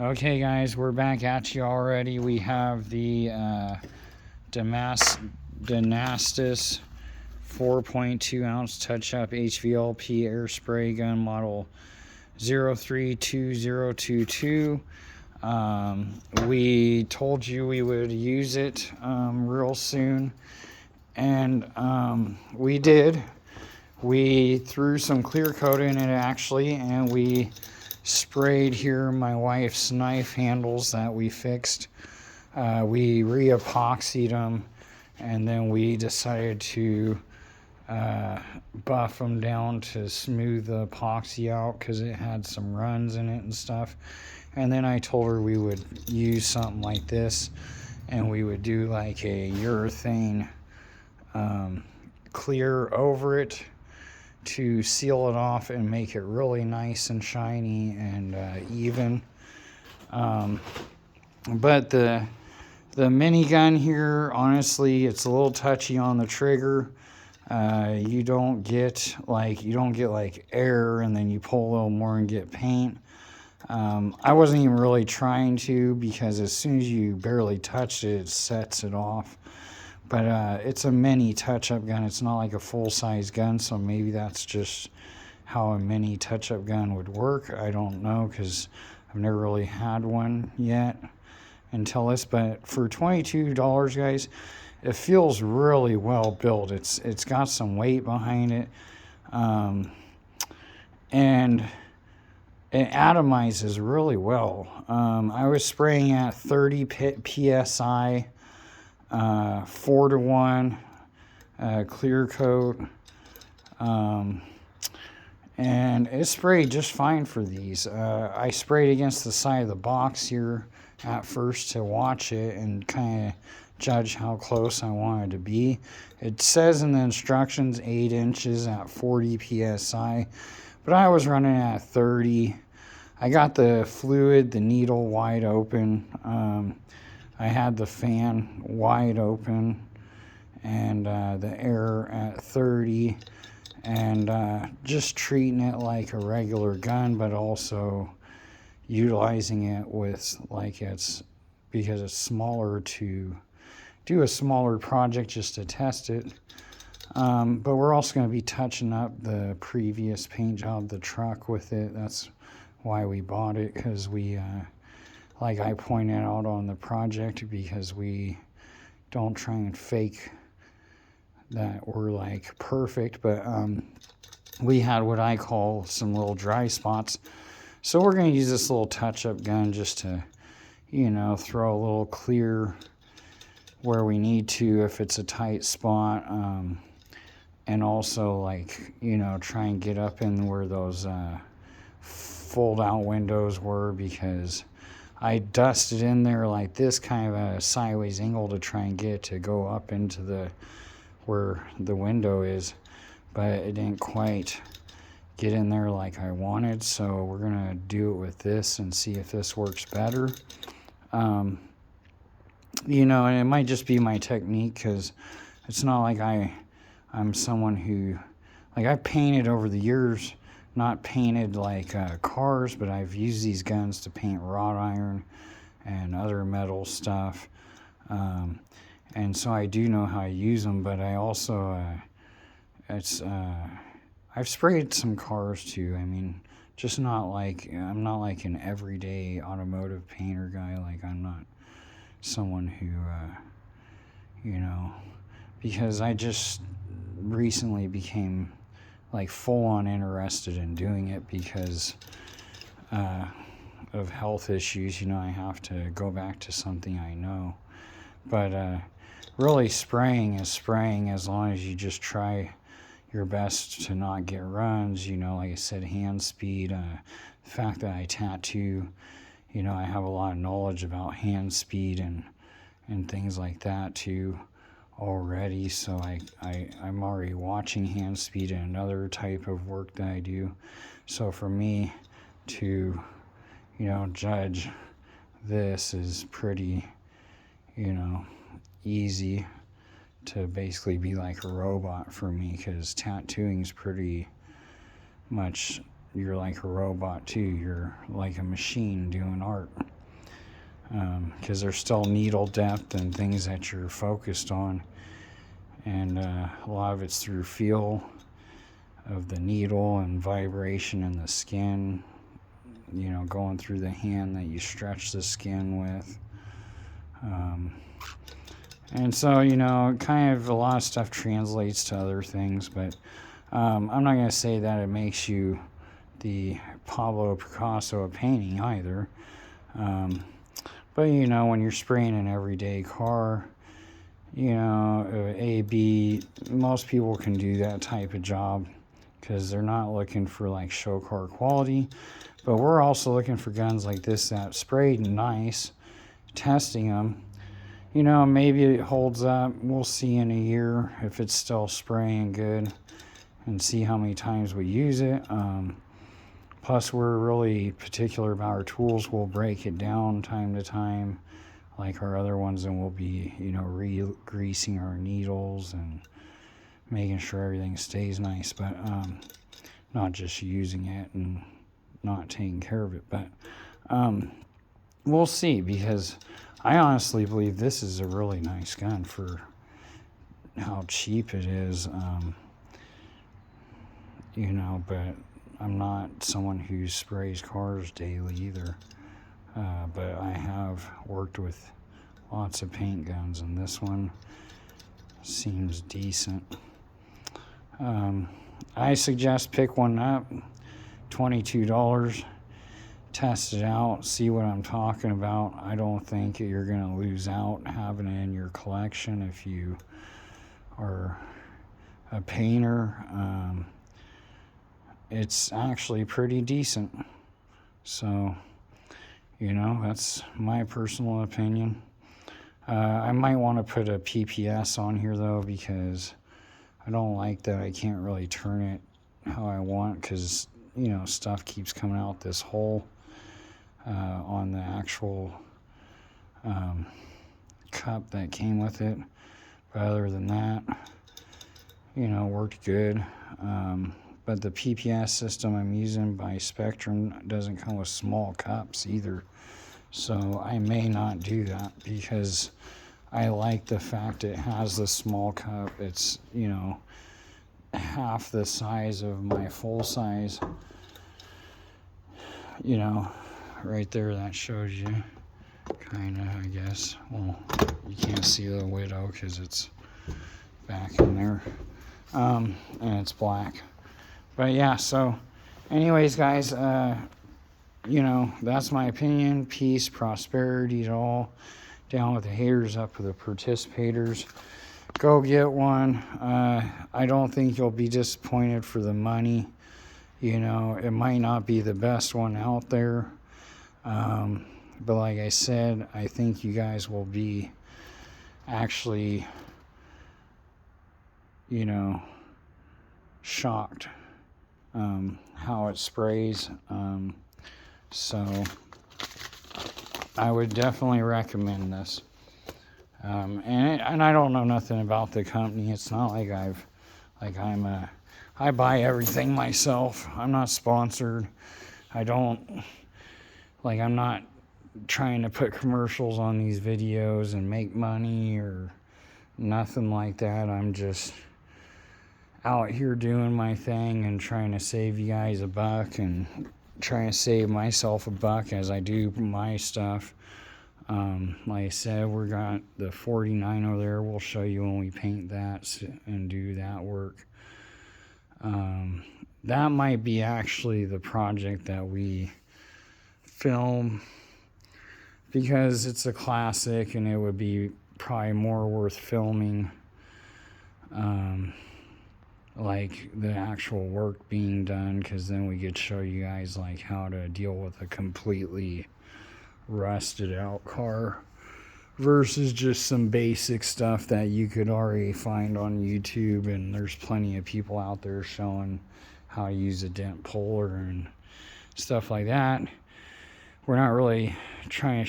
Okay, guys, we're back at you already. We have the dynastus 4.2 ounce touch-up HVLP air spray gun model 032022. We told you we would use it real soon, and we did. We threw some clear coat in it actually, and we sprayed here my wife's knife handles that we fixed. We re-epoxied them, and then we decided to buff them down to smooth the epoxy out because it had some runs in it and stuff. And then I told her we would use something like this, and we would do like a urethane clear over it to seal it off and make it really nice and shiny and even. But the minigun here, honestly, it's a little touchy on the trigger. You don't get like air and then you pull a little more and get paint. I wasn't even really trying to, because as soon as you barely touch it, it sets it off. But it's a mini touch-up gun. It's not like a full-size gun, so maybe that's just how a mini touch-up gun would work. I don't know, because I've never really had one yet until this. But for $22, guys, it feels really well built. It's got some weight behind it, and it atomizes really well. I was spraying at 30 psi. 4-to-1 clear coat, and it sprayed just fine for these. I sprayed against the side of the box here at first to watch it and kind of judge how close I wanted to be. It says in the instructions 8 inches at 40 psi, but I was running at 30. I got the fluid, the needle wide open. I had the fan wide open, and the air at 30, and just treating it like a regular gun, but also utilizing it with because it's smaller, to do a smaller project just to test it. But we're also going to be touching up the previous paint job, the truck, with it. That's why we bought it, because we like I pointed out on the project, because we don't try and fake that we're like perfect, but we had what I call some little dry spots. So we're going to use this little touch-up gun just to, throw a little clear where we need to if it's a tight spot, and also try and get up in where those fold-out windows were, because I dusted in there like this, kind of a sideways angle, to try and get it to go up into where the window is, but it didn't quite get in there like I wanted. So we're gonna do it with this and see if this works better. And it might just be my technique, because it's not like I'm someone who, I've painted over the years. Not painted like cars, but I've used these guns to paint wrought iron and other metal stuff, and so I do know how to use them. But I also I've sprayed some cars too. I mean, just not I'm not like an everyday automotive painter guy. I'm not someone who because I just recently became full-on interested in doing it because of health issues. I have to go back to something I know. But really, spraying is spraying, as long as you just try your best to not get runs. Like I said, hand speed. The fact that I tattoo, I have a lot of knowledge about hand speed and things like that too already. So I'm already watching hand speed in another type of work that I do. So for me to judge this is pretty easy, to basically be like a robot for me, because tattooing is pretty much, you're like a robot too. You're like a machine doing art. because there's still needle depth and things that you're focused on, and a lot of it's through feel of the needle and vibration in the skin, you know, going through the hand that you stretch the skin with. And so, you know, kind of a lot of stuff translates to other things, but I'm not going to say that it makes you the Pablo Picasso of painting either. But, you know, when you're spraying an everyday car, you know, AB, most people can do that type of job because they're not looking for like show car quality. But we're also looking for guns like this that sprayed nice, testing them. You know, maybe it holds up. We'll see in a year if it's still spraying good and see how many times we use it. Plus, we're really particular about our tools. We'll break it down time to time like our other ones, and we'll be, you know, re-greasing our needles and making sure everything stays nice, but not just using it and not taking care of it. But we'll see, because I honestly believe this is a really nice gun for how cheap it is. You know, but I'm not someone who sprays cars daily either. But I have worked with lots of paint guns, and this one seems decent. I suggest pick one up, $22. Test it out, see what I'm talking about. I don't think you're going to lose out having it in your collection if you are a painter. It's actually pretty decent. So, you know, that's my personal opinion. I might want to put a PPS on here though, because I don't like that I can't really turn it how I want, because, you know, stuff keeps coming out this hole on the actual cup that came with it. But other than that, you know, worked good. But the PPS system I'm using by Spectrum doesn't come with small cups either. So I may not do that, because I like the fact it has the small cup. It's, you know, half the size of my full size. You know, right there, that shows you, kind of, I guess. Well, you can't see the widow because it's back in there. And it's black. But yeah, so anyways, guys, you know, that's my opinion. Peace, prosperity to all. Down with the haters, up with the participators. Go get one. I don't think you'll be disappointed for the money. You know, it might not be the best one out there. But like I said, I think you guys will be actually, you know, shocked how it sprays. So I would definitely recommend this. And I don't know nothing about the company. It's not like I buy everything myself. I'm not sponsored. I'm not trying to put commercials on these videos and make money or nothing like that. I'm just out here doing my thing and trying to save you guys a buck and trying to save myself a buck as I do my stuff. Like I said, we got the 49 over there. We'll show you when we paint that and do that work. That might be actually the project that we film, because it's a classic and it would be probably more worth filming, like the actual work being done, because then we could show you guys like how to deal with a completely rusted out car versus just some basic stuff that you could already find on YouTube, and there's plenty of people out there showing how to use a dent puller and stuff like that. We're not really trying to